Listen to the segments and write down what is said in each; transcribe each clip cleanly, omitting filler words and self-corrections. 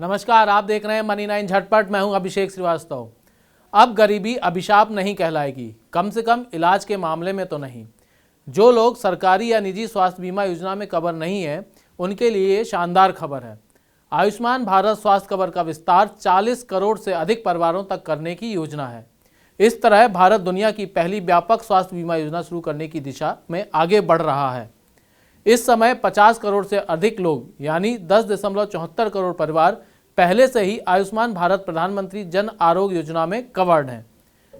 नमस्कार, आप देख रहे हैं मनी 9 झटपट। मैं हूं अभिषेक श्रीवास्तव। अब गरीबी अभिशाप नहीं कहलाएगी, कम से कम इलाज के मामले में तो नहीं। जो लोग सरकारी या निजी स्वास्थ्य बीमा योजना में कवर नहीं है, उनके लिए ये शानदार खबर है। आयुष्मान भारत स्वास्थ्य कवर का विस्तार 40 करोड़ से अधिक परिवारों तक करने की योजना है। इस तरह भारत दुनिया की पहली व्यापक स्वास्थ्य बीमा योजना शुरू करने की दिशा में आगे बढ़ रहा है। इस समय 50 करोड़ से अधिक लोग यानी 10.74 करोड़ परिवार पहले से ही आयुष्मान भारत प्रधानमंत्री जन आरोग्य योजना में कवर्ड हैं।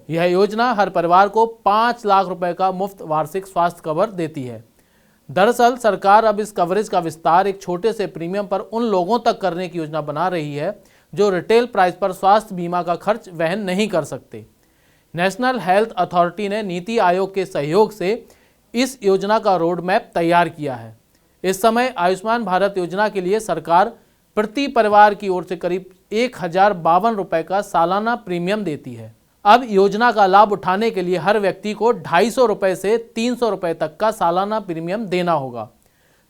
यह योजना हर परिवार को 5 लाख रुपए का मुफ्त वार्षिक स्वास्थ्य कवर देती है। दरअसल सरकार अब इस कवरेज का विस्तार एक छोटे से प्रीमियम पर उन लोगों तक करने की योजना बना रही है जो रिटेल प्राइस पर स्वास्थ्य बीमा का खर्च वहन नहीं कर सकते। नेशनल हेल्थ अथॉरिटी ने नीति आयोग के सहयोग से इस योजना का रोड मैप तैयार किया है। इस समय आयुष्मान भारत योजना के लिए सरकार प्रति परिवार की ओर से करीब 1052 रुपए का सालाना प्रीमियम देती है। अब योजना का लाभ उठाने के लिए हर व्यक्ति को 250 रुपए से 300 रुपए तक का सालाना प्रीमियम देना होगा।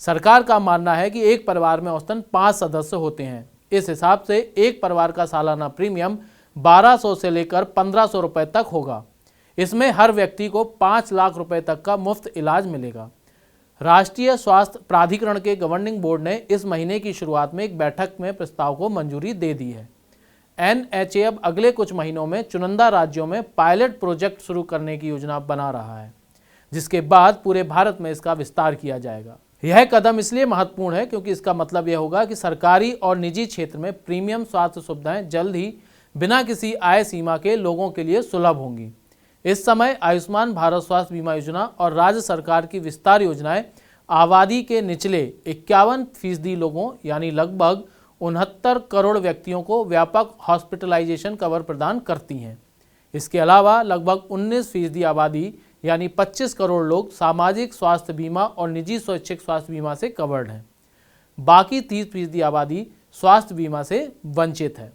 सरकार का मानना है कि एक परिवार में औसतन 5 सदस्य होते हैं। इस हिसाब से एक परिवार का सालाना प्रीमियम 1200 से लेकर 1500 रुपए तक होगा। इसमें हर व्यक्ति को 5 लाख रुपए तक का मुफ्त इलाज मिलेगा। राष्ट्रीय स्वास्थ्य प्राधिकरण के गवर्निंग बोर्ड ने इस महीने की शुरुआत में एक बैठक में प्रस्ताव को मंजूरी दे दी है। NHA अब अगले कुछ महीनों में चुनिंदा राज्यों में पायलट प्रोजेक्ट शुरू करने की योजना बना रहा है, जिसके बाद पूरे भारत में इसका विस्तार किया जाएगा। यह कदम इसलिए महत्वपूर्ण है क्योंकि इसका मतलब यह होगा कि सरकारी और निजी क्षेत्र में प्रीमियम स्वास्थ्य सुविधाएं जल्द ही बिना किसी आय सीमा के लोगों के लिए सुलभ होंगी। इस समय आयुष्मान भारत स्वास्थ्य बीमा योजना और राज्य सरकार की विस्तार योजनाएं आबादी के निचले 51% लोगों यानी लगभग 69 करोड़ व्यक्तियों को व्यापक हॉस्पिटलाइजेशन कवर प्रदान करती हैं। इसके अलावा लगभग 19% आबादी यानी 25 करोड़ लोग सामाजिक स्वास्थ्य बीमा और निजी स्वैच्छिक स्वास्थ्य बीमा से कवर्ड हैं। बाकी 30% आबादी स्वास्थ्य बीमा से वंचित है।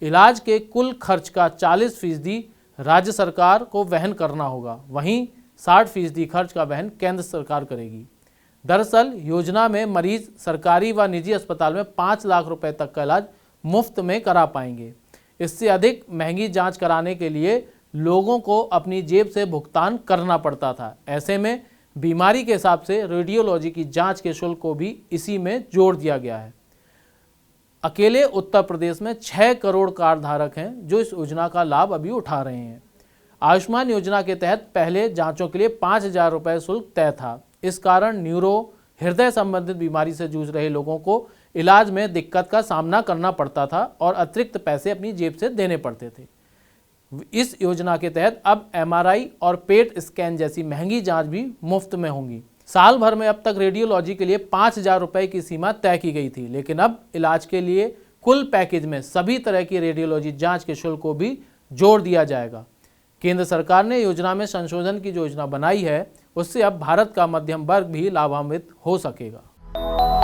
इलाज के कुल खर्च का 40% राज्य सरकार को वहन करना होगा, वहीं 60% खर्च का वहन केंद्र सरकार करेगी। दरअसल योजना में मरीज सरकारी व निजी अस्पताल में 5 लाख रुपए तक का इलाज मुफ्त में करा पाएंगे। इससे अधिक महंगी जांच कराने के लिए लोगों को अपनी जेब से भुगतान करना पड़ता था। ऐसे में बीमारी के हिसाब से रेडियोलॉजी की जांच के शुल्क को भी इसी में जोड़ दिया गया है। अकेले उत्तर प्रदेश में 6 करोड़ कार्ड धारक हैं जो इस योजना का लाभ अभी उठा रहे हैं। आयुष्मान योजना के तहत पहले जांचों के लिए 5,000 रुपये शुल्क तय था। इस कारण न्यूरो हृदय संबंधित बीमारी से जूझ रहे लोगों को इलाज में दिक्कत का सामना करना पड़ता था और अतिरिक्त पैसे अपनी जेब से देने पड़ते थे। इस योजना के तहत अब MRI और पेट स्कैन जैसी महंगी जाँच भी मुफ्त में होंगी। साल भर में अब तक रेडियोलॉजी के लिए 5,000 रुपये की सीमा तय की गई थी, लेकिन अब इलाज के लिए कुल पैकेज में सभी तरह की रेडियोलॉजी जांच के शुल्क को भी जोड़ दिया जाएगा। केंद्र सरकार ने योजना में संशोधन की जो योजना बनाई है, उससे अब भारत का मध्यम वर्ग भी लाभान्वित हो सकेगा।